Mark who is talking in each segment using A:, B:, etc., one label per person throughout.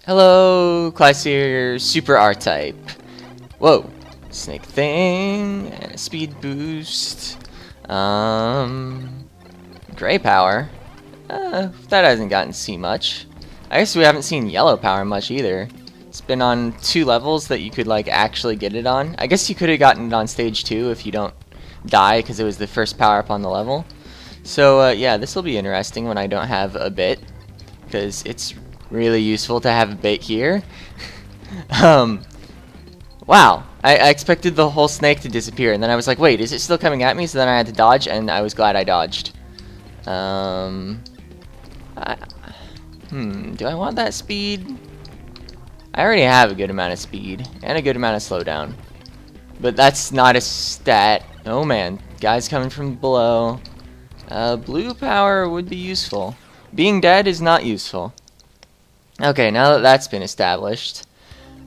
A: Hello, Classier Super R-Type. Whoa. Snake thing, and a speed boost. Gray power. That hasn't gotten to see much. I guess we haven't seen yellow power much either. It's been on 2 levels that you could like actually get it on. I guess you could have gotten it on stage 2 if you don't die because it was the first power up on the level. So yeah, this will be interesting when I don't have a bit, because it's really useful to have a bait here. Wow, I expected the whole snake to disappear, and then I was like, wait, is it still coming at me? So then I had to dodge, and I was glad I dodged. Do I want that speed? I already have a good amount of speed, and a good amount of slowdown. But that's not a stat. Oh man, guys coming from below. Blue power would be useful. Being dead is not useful. Okay, now that that's been established,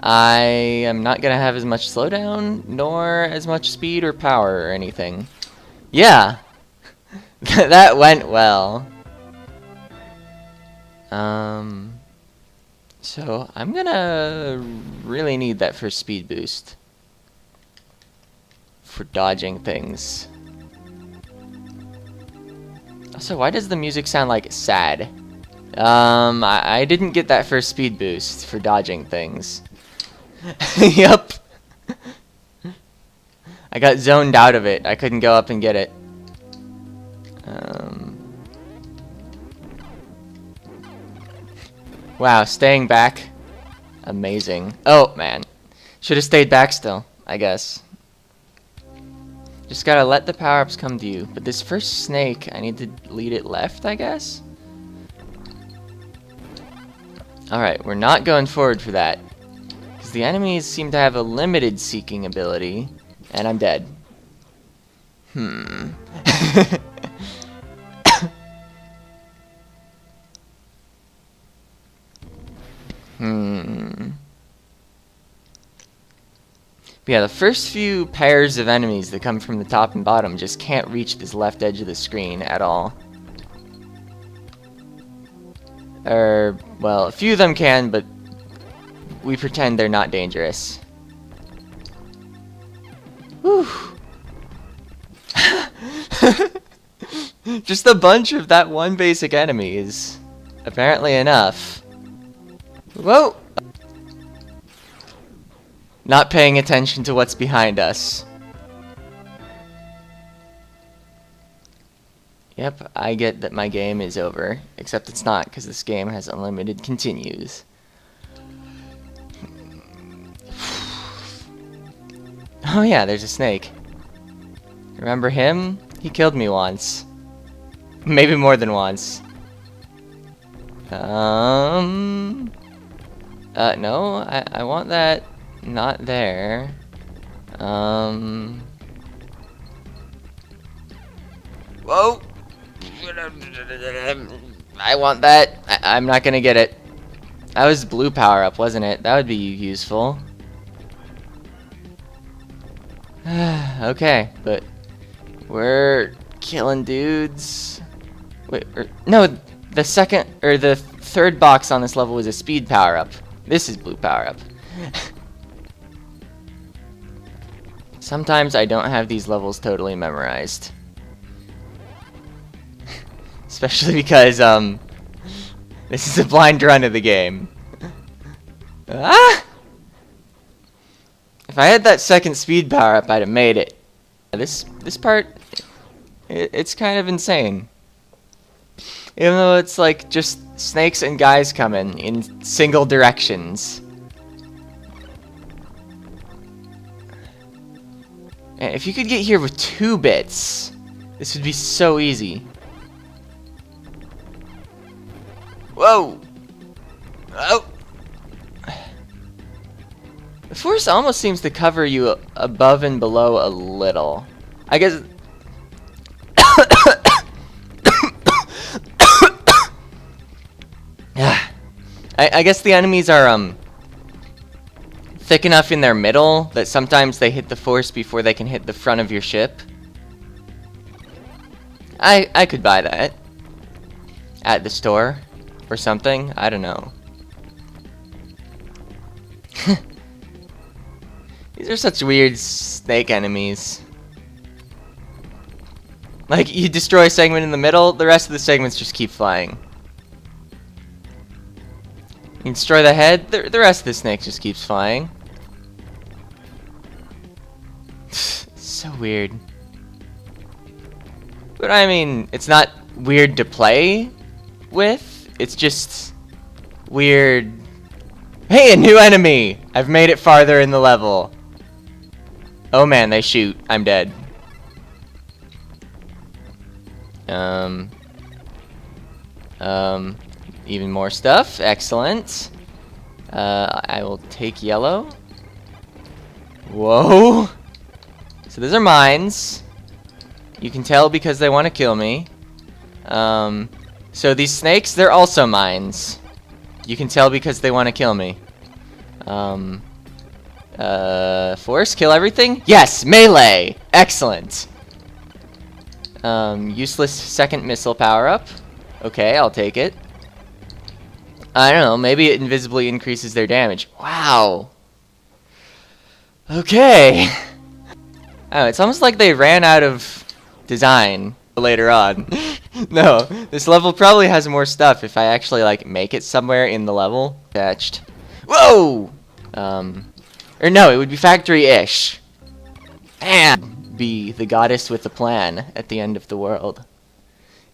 A: I am not going to have as much slowdown, nor as much speed or power or anything. Yeah! That went well. So I'm going to really need that first speed boost for dodging things. Also, why does the music sound like sad? I didn't get that first speed boost for dodging things. Yup. I got zoned out of it. I couldn't go up and get it. Wow, staying back. Amazing. Oh, man. Should have stayed back still, I guess. Just gotta let the power-ups come to you. But this first snake, I need to lead it left, I guess? Alright, we're not going forward for that. Because the enemies seem to have a limited seeking ability. And I'm dead. But yeah, the first few pairs of enemies that come from the top and bottom just can't reach this left edge of the screen at all. Well, a few of them can, but we pretend they're not dangerous. Whew. Just a bunch of that one basic enemy is apparently enough. Whoa! Not paying attention to what's behind us. Yep, I get that my game is over, except it's not, because this game has unlimited continues. Oh yeah, there's a snake. Remember him? He killed me once. Maybe more than once. No, I want that not there. Whoa! I want that. I'm not gonna get it. That was blue power up, wasn't it? That would be useful. Okay, but we're killing dudes. Wait, no, the second or the third box on this level was a speed power up. This is blue power up. Sometimes I don't have these levels totally memorized. Especially because, this is a blind run of the game. Ah! If I had that second speed power up, I'd have made it. This part, it's kind of insane. Even though it's like just snakes and guys coming in single directions. And if you could get here with 2 bits, this would be so easy. Whoa! Oh! The force almost seems to cover you above and below a little. I guess... I guess the enemies are, thick enough in their middle that sometimes they hit the force before they can hit the front of your ship. I could buy that at the store or something. I don't know. These are such weird snake enemies. Like, you destroy a segment in the middle, the rest of the segments just keep flying. You destroy the head, the rest of the snake just keeps flying. So weird. But I mean, it's not weird to play with, it's just weird. Hey, a new enemy! I've made it farther in the level. Oh man, they shoot. I'm dead. Even more stuff. Excellent. I will take yellow. Whoa! So those are mines. You can tell because they want to kill me. So these snakes, they're also mines. You can tell because they want to kill me. Force, kill everything? Yes! Melee! Excellent! Useless second missile power-up. Okay, I'll take it. I don't know, maybe it invisibly increases their damage. Wow! Okay! Oh, it's almost like they ran out of design later on. No, this level probably has more stuff if I actually, like, make it somewhere in the level. Attached. Whoa! Or no, it would be factory-ish. And be the goddess with a plan at the end of the world.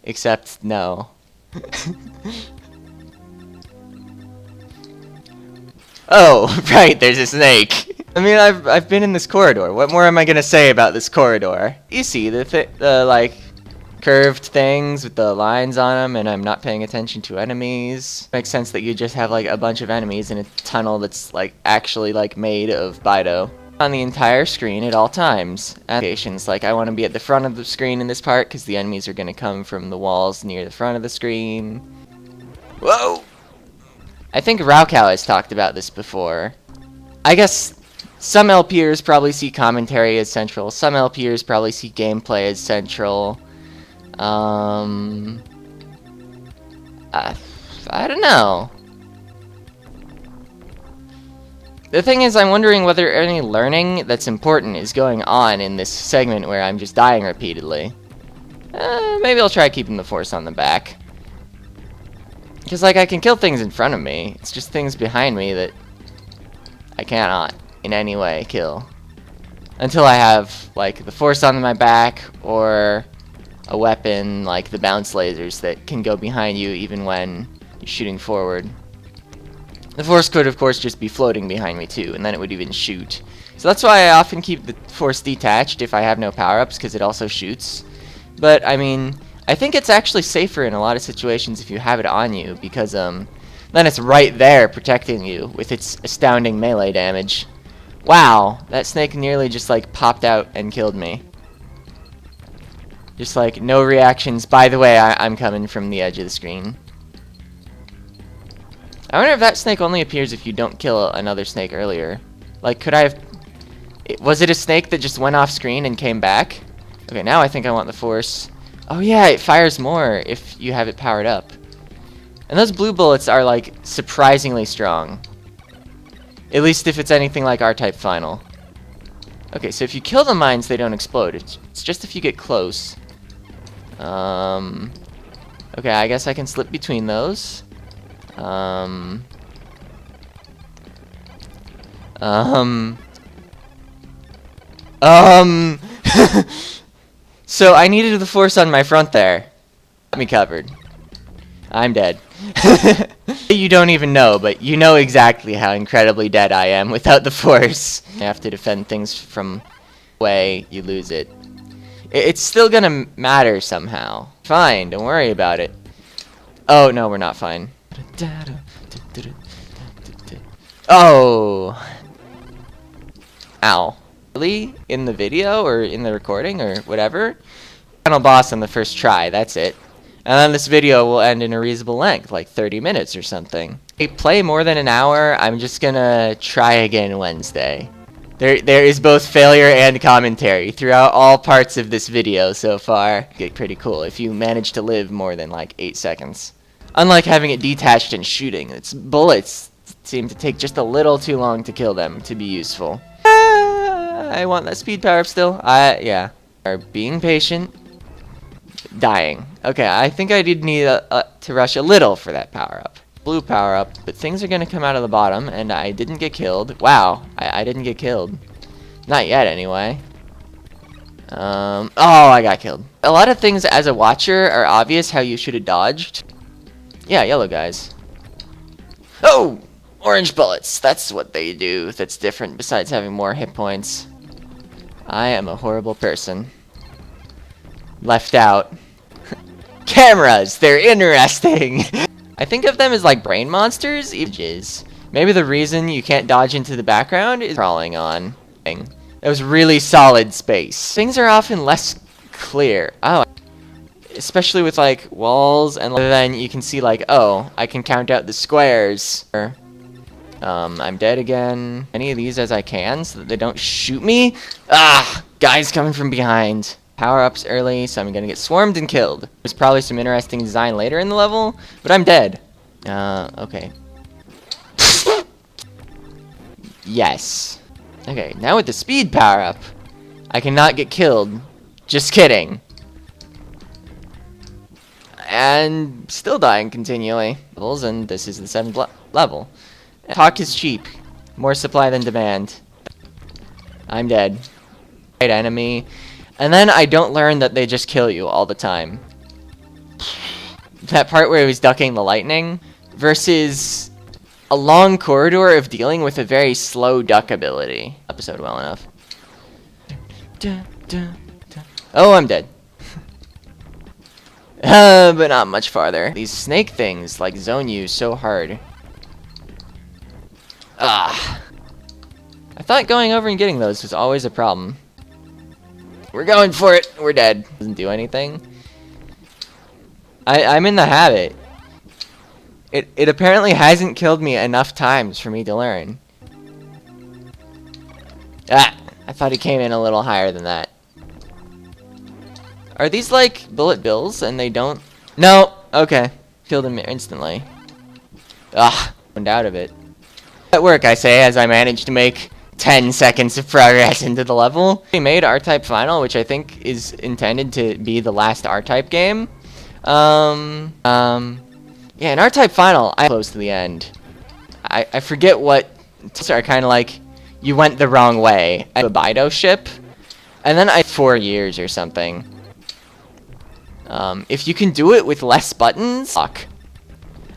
A: Except, no. Oh, right, there's a snake. I mean, I've been in this corridor. What more am I gonna say about this corridor? You see the like curved things with the lines on them, and I'm not paying attention to enemies. Makes sense that you just have like a bunch of enemies in a tunnel that's like actually like made of Bido on the entire screen at all times. Applications like I want to be at the front of the screen in this part because the enemies are gonna come from the walls near the front of the screen. Whoa! I think Raukau has talked about this before. I guess some LPers probably see commentary as central. Some LPers probably see gameplay as central. I don't know. The thing is, I'm wondering whether any learning that's important is going on in this segment where I'm just dying repeatedly. Maybe I'll try keeping the force on the back. Because, like, I can kill things in front of me. It's just things behind me that I cannot in any way kill. Until I have, like, the force on my back, or a weapon like the bounce lasers that can go behind you even when you're shooting forward. The force could, of course, just be floating behind me, too, and then it would even shoot. So that's why I often keep the force detached if I have no power-ups, because it also shoots. But, I mean, I think it's actually safer in a lot of situations if you have it on you, because then it's right there protecting you with its astounding melee damage. Wow, that snake nearly just like popped out and killed me. Just like no reactions. By the way, I'm coming from the edge of the screen. I wonder if that snake only appears if you don't kill another snake earlier. Like, could I have... Was it a snake that just went off screen and came back? Okay, now I think I want the force. Oh yeah, it fires more if you have it powered up. And those blue bullets are, like, surprisingly strong. At least if it's anything like R-Type Final. Okay, so if you kill the mines, they don't explode. It's just if you get close. Okay, I guess I can slip between those. So I needed the force on my front there. Got me covered. I'm dead. You don't even know, but you know exactly how incredibly dead I am without the force. You have to defend things from way you lose it. It's still gonna matter somehow. Fine, don't worry about it. Oh, no, we're not fine. Oh! Ow. Really? In the video, or in the recording, or whatever? Final boss on the first try, that's it. And then this video will end in a reasonable length, like 30 minutes or something. If I play more than an hour, I'm just gonna try again Wednesday. There is both failure and commentary throughout all parts of this video so far. Get pretty cool if you manage to live more than like 8 seconds. Unlike having it detached and shooting, it's bullets. seem to take just a little too long to kill them to be useful. I want that speed power up still. Yeah. Are being patient. Dying. Okay, I think I did need to rush a little for that power up. Blue power up, but things are gonna come out of the bottom, and I didn't get killed. Wow, I didn't get killed. Not yet, anyway. Oh, I got killed. A lot of things as a watcher are obvious how you should have dodged. Yeah, yellow guys. Oh! Orange bullets. That's what they do. That's different besides having more hit points. I am a horrible person. Left out. Cameras! They're interesting! I think of them as like brain monsters. Maybe the reason you can't dodge into the background is crawling on. It was really solid space. Things are often less clear. Oh, especially with like walls, and then you can see like, oh, I can count out the squares. I'm dead again. Any of these as I can so that they don't shoot me. Ah, guys coming from behind. Power-ups early, so I'm gonna get swarmed and killed. There's probably some interesting design later in the level, but I'm dead. Okay. Yes. Okay, now with the speed power-up, I cannot get killed. Just kidding. And still dying continually. And this is the 7th level. Talk is cheap. More supply than demand. I'm dead. Right enemy. And then I don't learn that they just kill you all the time. That part where he was ducking the lightning versus a long corridor of dealing with a very slow duck ability. Episode well enough. Oh, I'm dead. But not much farther. These snake things like zone you so hard. Ah. I thought going over and getting those was always a problem. We're going for it. We're dead. Doesn't do anything. I'm in the habit. It apparently hasn't killed me enough times for me to learn. Ah, I thought he came in a little higher than that. Are these like bullet bills and they don't? No. Okay. Killed him instantly. Ah, went out of it. At work, I say, as I managed to make 10 seconds of progress into the level. We made R-Type Final, which I think is intended to be the last R-Type game. Yeah, in R-Type Final, I'm close to the end. I forget what... Sorry, kind of like, you went the wrong way. I have a Bido ship, and then 4 years or something. If you can do it with less buttons, fuck.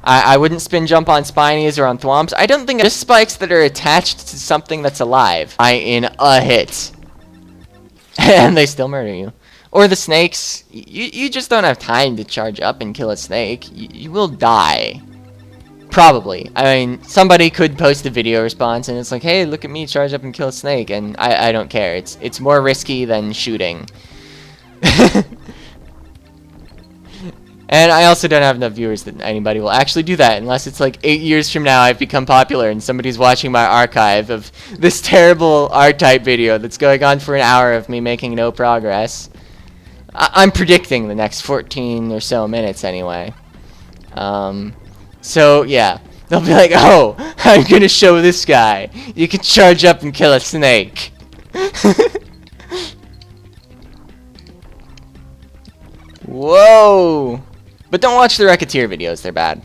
A: I wouldn't spin jump on spinies or on thwomps. I don't think just spikes that are attached to something that's alive. In a hit. And they still murder you. Or the snakes. You just don't have time to charge up and kill a snake. You will die. Probably. I mean, somebody could post a video response and it's like, hey, look at me charge up and kill a snake. And I don't care. It's more risky than shooting. And I also don't have enough viewers that anybody will actually do that unless it's like 8 years from now I've become popular and somebody's watching my archive of this terrible R-Type video that's going on for an hour of me making no progress. I'm predicting the next 14 or so minutes anyway. So yeah, they'll be like, oh, I'm gonna show this guy. You can charge up and kill a snake. Whoa! But don't watch the Racketeer videos, they're bad.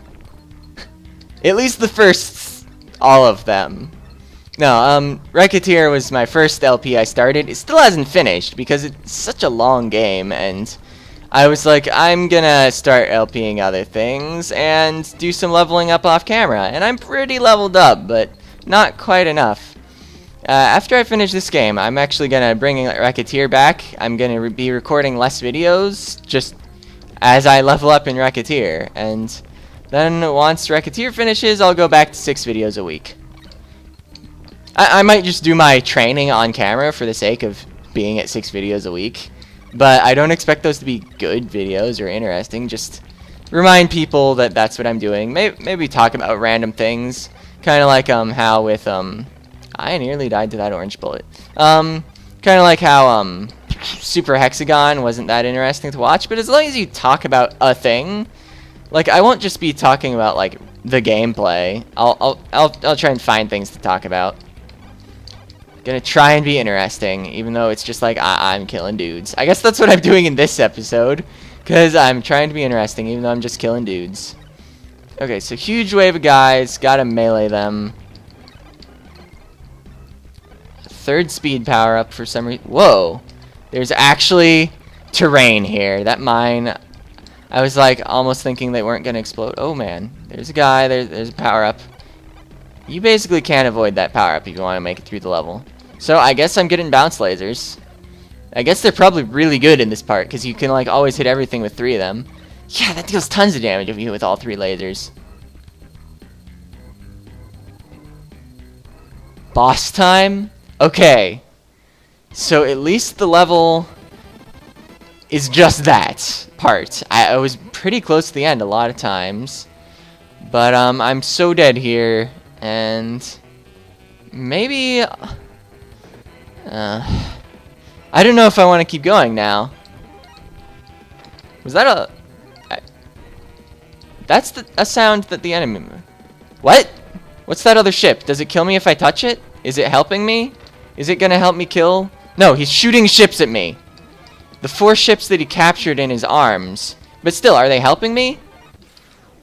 A: At least the first, all of them. No, Racketeer was my first LP I started. It still hasn't finished because it's such a long game, and I was like, I'm gonna start LPing other things and do some leveling up off camera. And I'm pretty leveled up, but not quite enough. After I finish this game, I'm actually gonna bring Racketeer back. I'm gonna be recording less videos, just as I level up in Racketeer, and then once Racketeer finishes, I'll go back to 6 videos a week. I might just do my training on camera for the sake of being at 6 videos a week, but I don't expect those to be good videos or interesting. Just remind people that that's what I'm doing. Maybe talk about random things, kind of like how with I nearly died to that orange bullet. Kind of like how Super Hexagon wasn't that interesting to watch, but as long as you talk about a thing, like I won't just be talking about like the gameplay. I'll try and find things to talk about. Gonna try and be interesting, even though it's just like I'm killing dudes. I guess that's what I'm doing in this episode, because I'm trying to be interesting, even though I'm just killing dudes. Okay, so huge wave of guys, gotta melee them. Third speed power up for some reason. Whoa, there's actually terrain here. That mine, I was like almost thinking they weren't gonna explode. Oh man, there's a guy, there's a power up. You basically can't avoid that power up if you want to make it through the level. So I guess I'm getting bounce lasers. I guess they're probably really good in this part, because you can like always hit everything with 3 of them. Yeah, that deals tons of damage if you hit with all 3 lasers. Boss time? Okay. So at least the level is just that part. I was pretty close to the end a lot of times. But I'm so dead here. And maybe I don't know if I want to keep going now. Was that that's a sound that the enemy... What? What's that other ship? Does it kill me if I touch it? Is it helping me? Is it gonna help me kill? No, he's shooting ships at me. The 4 ships that he captured in his arms. But still, are they helping me?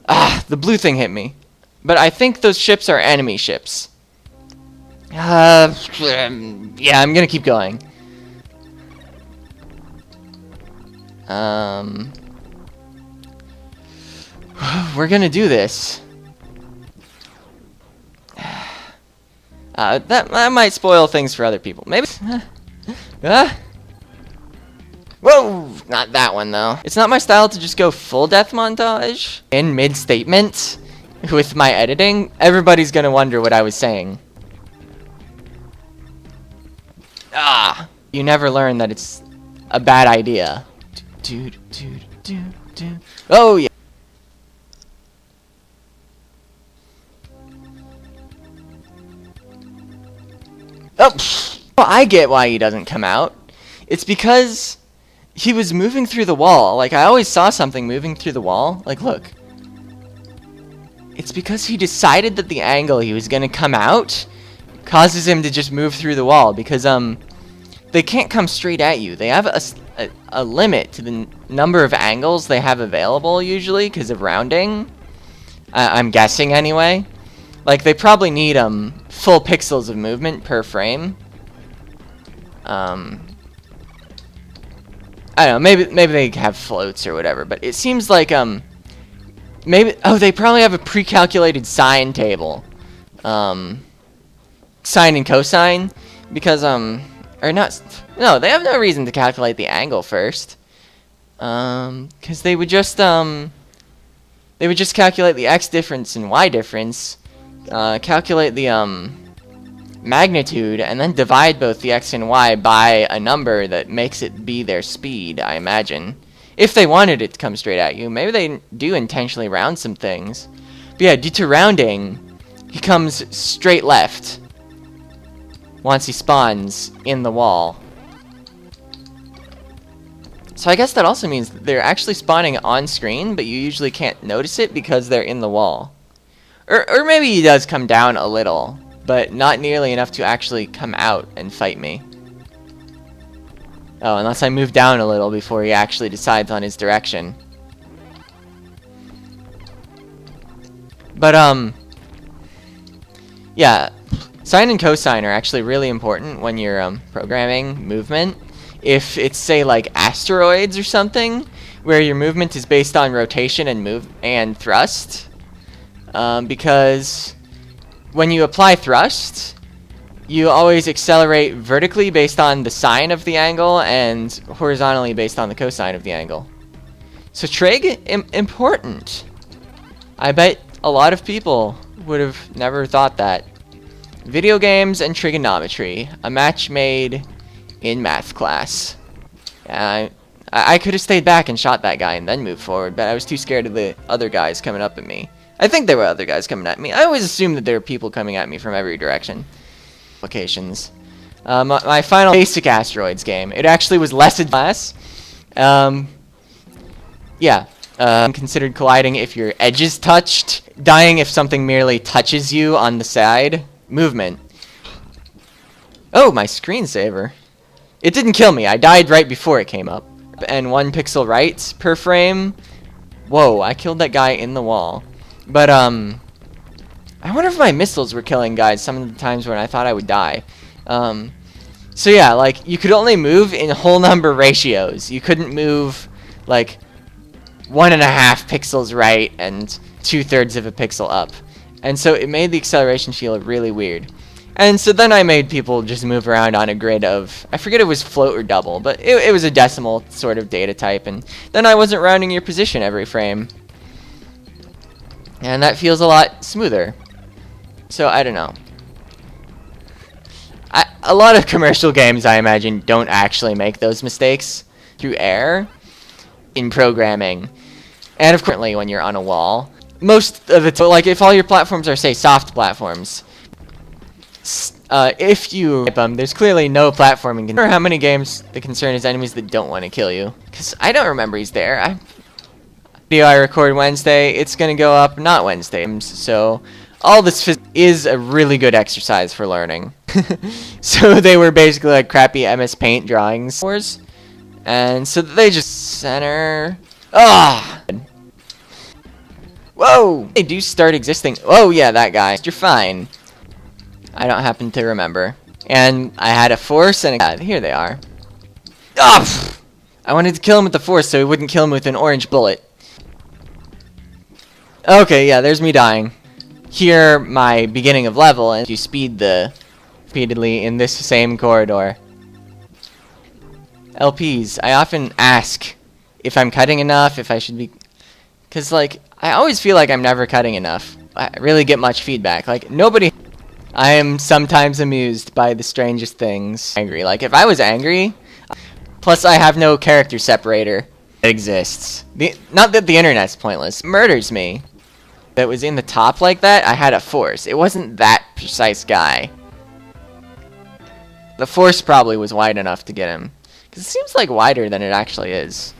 A: Ah, the blue thing hit me. But I think those ships are enemy ships. Yeah, I'm gonna keep going. We're gonna do this. That might spoil things for other people. Maybe. Whoa! Not that one though. It's not my style to just go full death montage in mid-statement. With my editing, everybody's gonna wonder what I was saying. Ah! You never learn that it's a bad idea. Oh, yeah. Oh, well, I get why he doesn't come out. It's because he was moving through the wall. Like, I always saw something moving through the wall. Like, look. It's because he decided that the angle he was going to come out causes him to just move through the wall. Because, they can't come straight at you. They have a limit to the number of angles they have available, usually, because of rounding. I'm guessing, anyway. Like, they probably need, full pixels of movement per frame. I don't know, maybe they have floats or whatever, but it seems like, maybe, oh, they probably have a pre-calculated sine table. Sine and cosine, because, or not, no, they have no reason to calculate the angle first. Because they would just calculate the x difference and y difference, calculate the, magnitude, and then divide both the x and y by a number that makes it be their speed, I imagine. If they wanted it to come straight at you. Maybe they do intentionally round some things. But yeah, due to rounding, he comes straight left once he spawns in the wall. So I guess that also means that they're actually spawning on screen, but you usually can't notice it because they're in the wall. Or maybe he does come down a little, but not nearly enough to actually come out and fight me. Oh, unless I move down a little before he actually decides on his direction. But, yeah, sine and cosine are actually really important when you're, programming movement. If it's, say, like asteroids or something, where your movement is based on rotation and thrust, because when you apply thrust, you always accelerate vertically based on the sine of the angle and horizontally based on the cosine of the angle. So trig, important. I bet a lot of people would have never thought that. Video games and trigonometry, a match made in math class. I could have stayed back and shot that guy and then moved forward, but I was too scared of the other guys coming up at me. I think there were other guys coming at me. I always assumed that there were people coming at me from every direction. Applications. My final basic asteroids game. It actually was less advanced. Yeah. Considered colliding if your edges touched. Dying if something merely touches you on the side. Movement. Oh, my screensaver. It didn't kill me. I died right before it came up. And 1 pixel right per frame. Whoa, I killed that guy in the wall. But, I wonder if my missiles were killing guys some of the times when I thought I would die. So yeah, like, you could only move in whole number ratios. You couldn't move, like, 1.5 pixels right and 2/3 of a pixel up. And so it made the acceleration feel really weird. And so then I made people just move around on a grid of, I forget if it was float or double, but it was a decimal sort of data type, and then I wasn't rounding your position every frame. And that feels a lot smoother. So I don't know. A lot of commercial games, I imagine, don't actually make those mistakes through error in programming. And of course, when you're on a wall, most of the like if all your platforms are, say, soft platforms, if you type them, there's clearly no platforming. I wonder how many games the concern is enemies that don't want to kill you, because I don't remember he's there. Video I record Wednesday, it's gonna go up not Wednesday, so all this is a really good exercise for learning. So they were basically like crappy MS Paint drawings, and so they just center. Ah! Whoa! They do start existing. Oh yeah, that guy. You're fine. I don't happen to remember. And I had a force and a... here they are. Ah! I wanted to kill him with the force so he wouldn't kill him with an orange bullet. Okay, yeah, there's me dying. Here, my beginning of level, and you speed the... repeatedly in this same corridor. LPs, I often ask if I'm cutting enough, if I should be... because, like, I always feel like I'm never cutting enough. I really get much feedback. Like, nobody... I am sometimes amused by the strangest things. Angry. Like, if I was angry... plus, I have no character separator that exists. Not that the internet's pointless. It murders me. That was in the top like that, I had a force. It wasn't that precise guy. The force probably was wide enough to get him. Because it seems like wider than it actually is.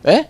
A: Eh?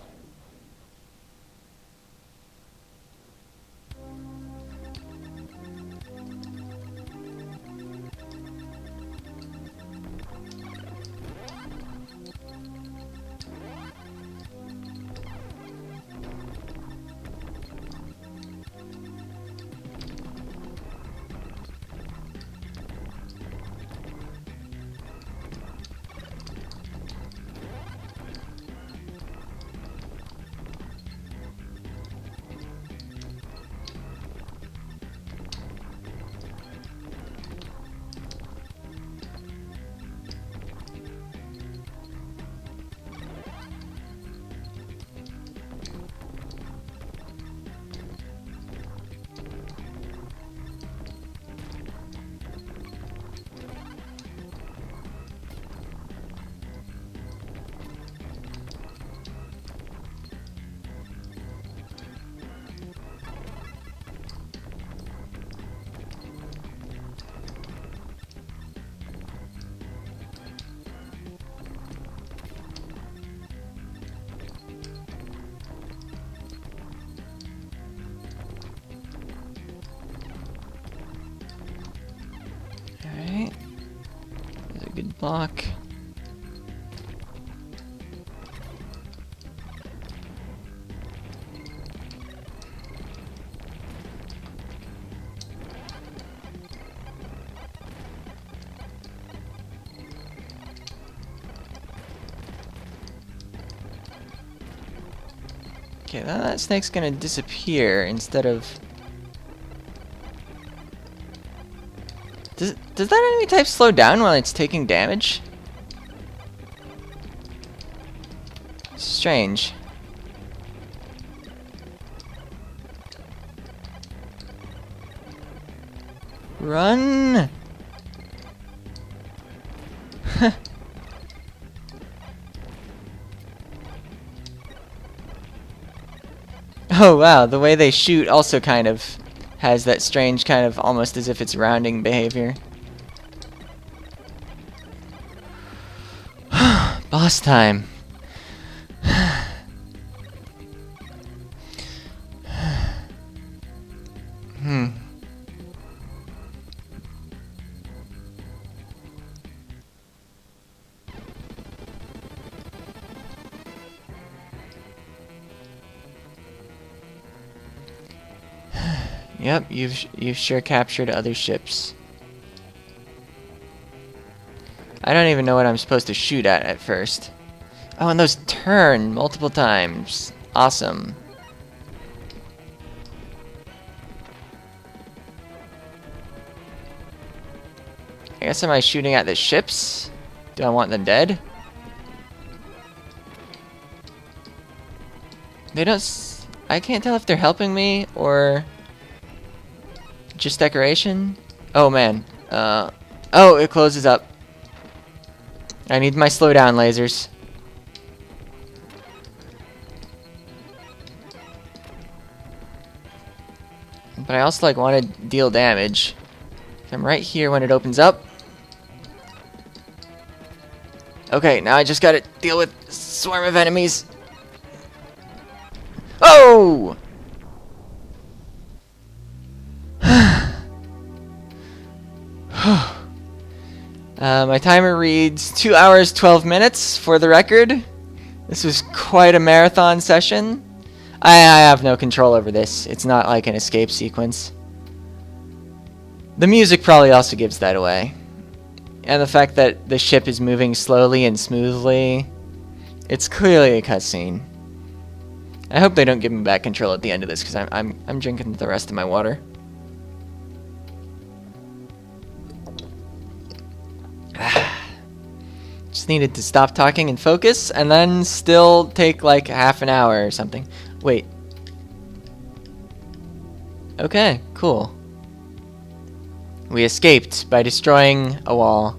A: good block. Okay, now that snake's gonna disappear instead of... Does that enemy type slow down while it's taking damage? Strange. Run! Oh wow, the way they shoot also kind of has that strange kind of almost as if it's rounding behavior. Boss time. Yep, you've sure captured other ships. I don't even know what I'm supposed to shoot at first. Oh, and those turn multiple times. Awesome. I guess am I shooting at the ships? Do I want them dead? They don't... I can't tell if they're helping me or... just decoration? Oh man. Oh, it closes up. I need my slowdown lasers. But I also want to deal damage. I'm right here when it opens up. Okay, now I just gotta deal with a swarm of enemies. Oh! My timer reads 2 hours 12 minutes for the record. This was quite a marathon session. I have no control over this. It's not like an escape sequence. The music probably also gives that away. And the fact that the ship is moving slowly and smoothly. It's clearly a cutscene. I hope they don't give me back control at the end of this because I'm drinking the rest of my water. Just needed to stop talking and focus, and then still take like half an hour or something. Wait. Okay, cool. We escaped by destroying a wall.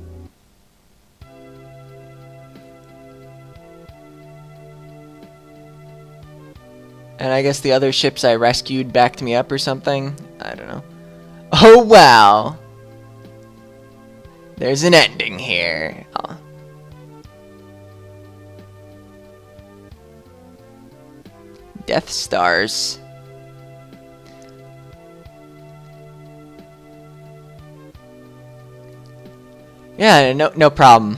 A: And I guess the other ships I rescued backed me up or something. I don't know. Oh wow! There's an ending here. Oh. Death Stars. Yeah, no problem.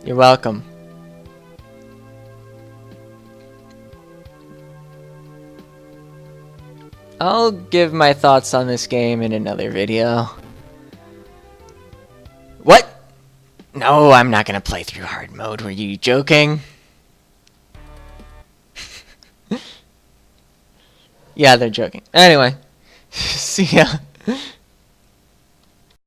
A: You're welcome. I'll give my thoughts on this game in another video. What? No, I'm not gonna play through hard mode. Were you joking? Yeah, they're joking. Anyway, see ya.